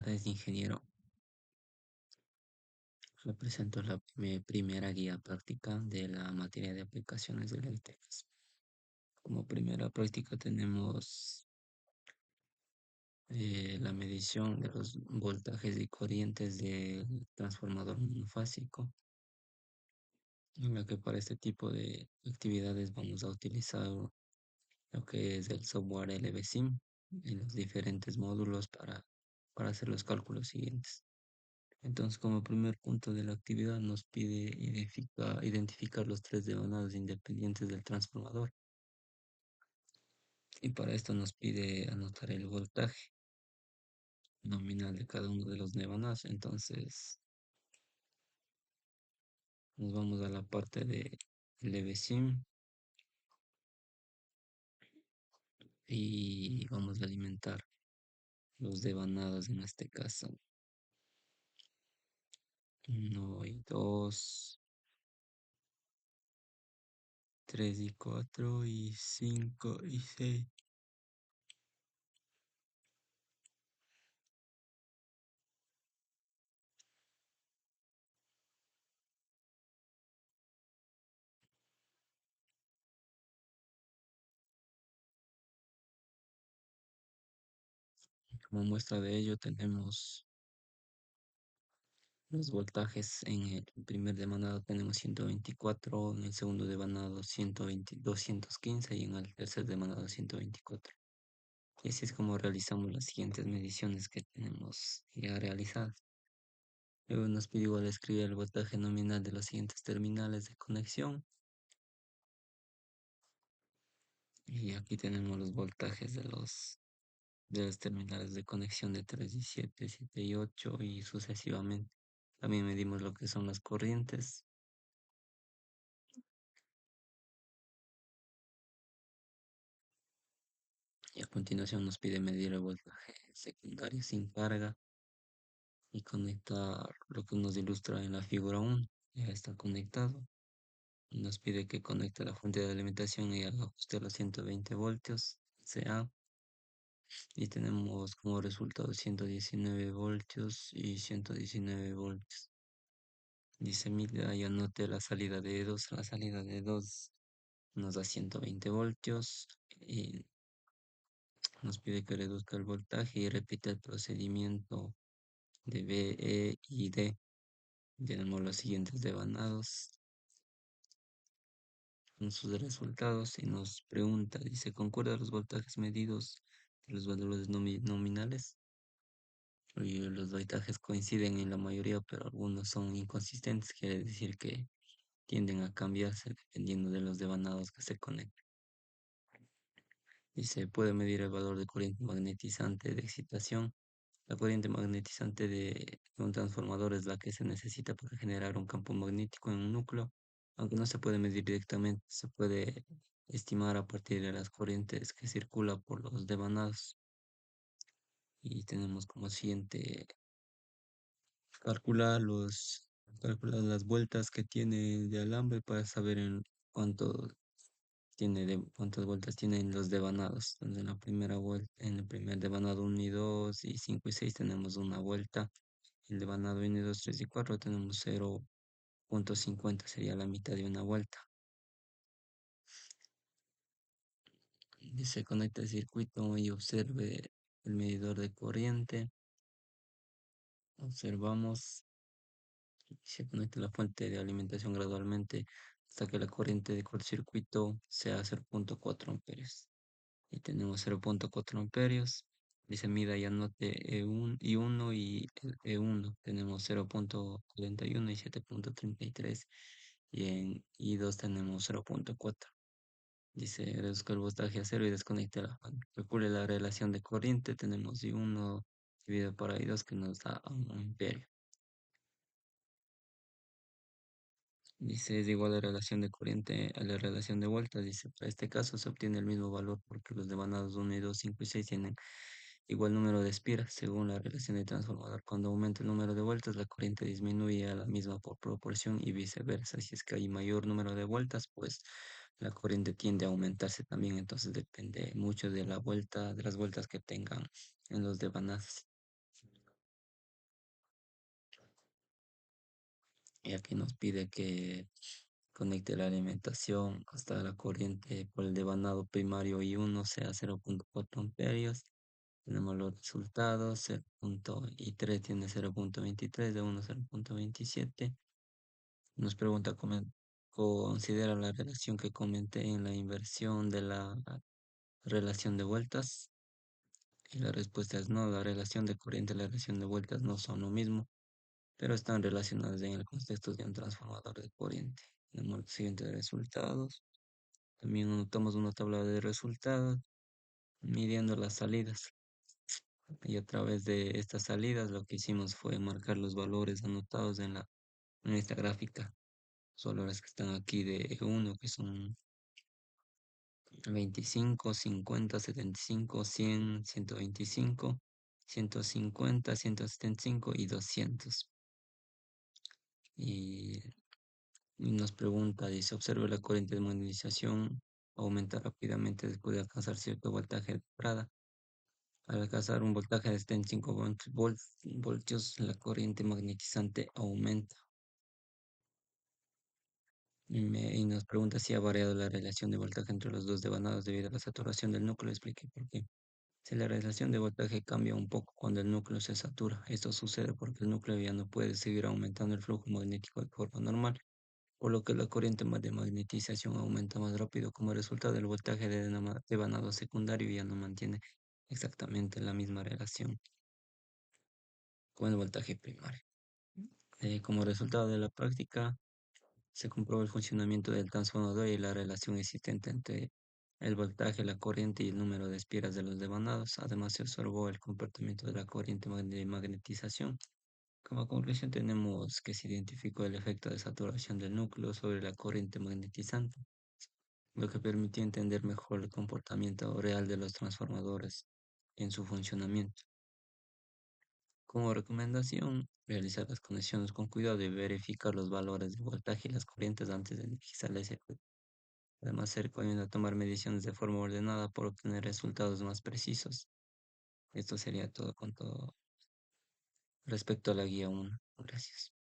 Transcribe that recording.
tardes, ingeniero. Le presento la primera guía práctica de la materia de aplicaciones eléctricas. Como primera práctica tenemos la medición de los voltajes y corrientes del transformador monofásico, en la que para este tipo de actividades vamos a utilizar lo que es el software LVSIM y los diferentes módulos para hacer los cálculos siguientes. Entonces, como primer punto de la actividad, nos pide identificar los tres devanados independientes del transformador. Y para esto nos pide anotar el voltaje nominal de cada uno de los devanados. Entonces, nos vamos a la parte de LVSIM y vamos a alimentar los devanados, en este caso uno y 2, 3 y 4 y 5 y 6. Como muestra de ello tenemos los voltajes. En el primer devanado tenemos 124, en el segundo devanado 120, 215 y en el tercer devanado 124. Y así es como realizamos las siguientes mediciones que tenemos ya realizadas. Luego nos pide igual escribir el voltaje nominal de los siguientes terminales de conexión. Y aquí tenemos los voltajes de los terminales de conexión de 3 y 7, 7 y 8 y sucesivamente. También medimos lo que son las corrientes. Y a continuación nos pide medir el voltaje secundario sin carga y conectar lo que nos ilustra en la figura 1. Ya está conectado. Nos pide que conecte la fuente de alimentación y haga ajuste a los 120 voltios CA. Y tenemos como resultado 119 voltios y 119 voltios. Dice, mira, y anote la salida de 2. La salida de 2 nos da 120 voltios y nos pide que reduzca el voltaje y repita el procedimiento de B, E y D. Tenemos los siguientes devanados con sus resultados y nos pregunta, dice, ¿concuerda los voltajes medidos de los valores nominales? Y los voltajes coinciden en la mayoría, pero algunos son inconsistentes, quiere decir que tienden a cambiarse dependiendo de los devanados que se conecten. Y se puede medir el valor de corriente magnetizante de excitación. La corriente magnetizante de un transformador es la que se necesita para generar un campo magnético en un núcleo. Aunque no se puede medir directamente, se puede estimar a partir de las corrientes que circulan por los devanados. Y tenemos como siguiente calcular calcular las vueltas que tiene de alambre para saber en cuánto cuántas vueltas tienen los devanados. Entonces, en la primera vuelta, en el primer devanado 1 y 2 y 5 y 6 tenemos una vuelta. El devanado 1 y 2, 3 y 4 tenemos 0,50, sería la mitad de una vuelta. Se conecta el circuito y observe el medidor de corriente. Observamos y se conecta la fuente de alimentación gradualmente hasta que la corriente de cortocircuito sea 0,4 amperios. Y tenemos 0,4 amperios. Dice mida y anote E1 y 1 y el E1. Tenemos 0,41 y 7,33. Y en I2 tenemos 0,4. Dice reduzca el voltaje a cero y desconecte la fuente. Calcule la relación de corriente. Tenemos I1 dividido por I2 que nos da 1 amperio. Dice es igual a la relación de corriente a la relación de vueltas. Dice, para este caso se obtiene el mismo valor porque los devanados 1 y 2, 5 y 6 tienen igual número de espiras según la relación de transformador. Cuando aumenta el número de vueltas, la corriente disminuye a la misma por proporción y viceversa. Si es que hay mayor número de vueltas, pues la corriente tiende a aumentarse también. Entonces depende mucho de la vuelta, de las vueltas que tengan en los devanados. y aquí nos pide que conecte la alimentación hasta la corriente por el devanado primario I1 sea 0,4 amperios. Tenemos los resultados, 0,3 tiene 0,23, de 1 0,27. Nos pregunta, considera la relación que comenté en la inversión de la relación de vueltas. Y la respuesta es no, la relación de corriente y la relación de vueltas no son lo mismo, pero están relacionadas en el contexto de un transformador de corriente. Tenemos los siguientes resultados. También anotamos una tabla de resultados midiendo las salidas. Y a través de estas salidas lo que hicimos fue marcar los valores anotados en esta gráfica. Los valores que están aquí de uno que son 25, 50, 75, 100, 125, 150, 175 y 200. Y, y nos pregunta, dice, observe la corriente de magnetización aumenta rápidamente después de alcanzar cierto voltaje de entrada. Al alcanzar un voltaje de 75 voltios, la corriente magnetizante aumenta. Y nos pregunta si ha variado la relación de voltaje entre los dos devanados debido a la saturación del núcleo. Explique por qué. Si la relación de voltaje cambia un poco cuando el núcleo se satura, esto sucede porque el núcleo ya no puede seguir aumentando el flujo magnético de forma normal, por lo que la corriente de magnetización aumenta más rápido. Como resultado, el voltaje de devanado secundario ya no mantiene exactamente la misma relación con el voltaje primario. Como resultado de la práctica, se comprobó el funcionamiento del transformador y la relación existente entre el voltaje, la corriente y el número de espiras de los devanados. Además, se observó el comportamiento de la corriente de magnetización. Como conclusión, tenemos que se identificó el efecto de saturación del núcleo sobre la corriente magnetizante, lo que permitió entender mejor el comportamiento real de los transformadores en su funcionamiento. Como recomendación, realizar las conexiones con cuidado y verificar los valores de voltaje y las corrientes antes de energizar la SQ. Además, se recomienda tomar mediciones de forma ordenada para obtener resultados más precisos. Esto sería todo con todo respecto a la guía 1. Gracias.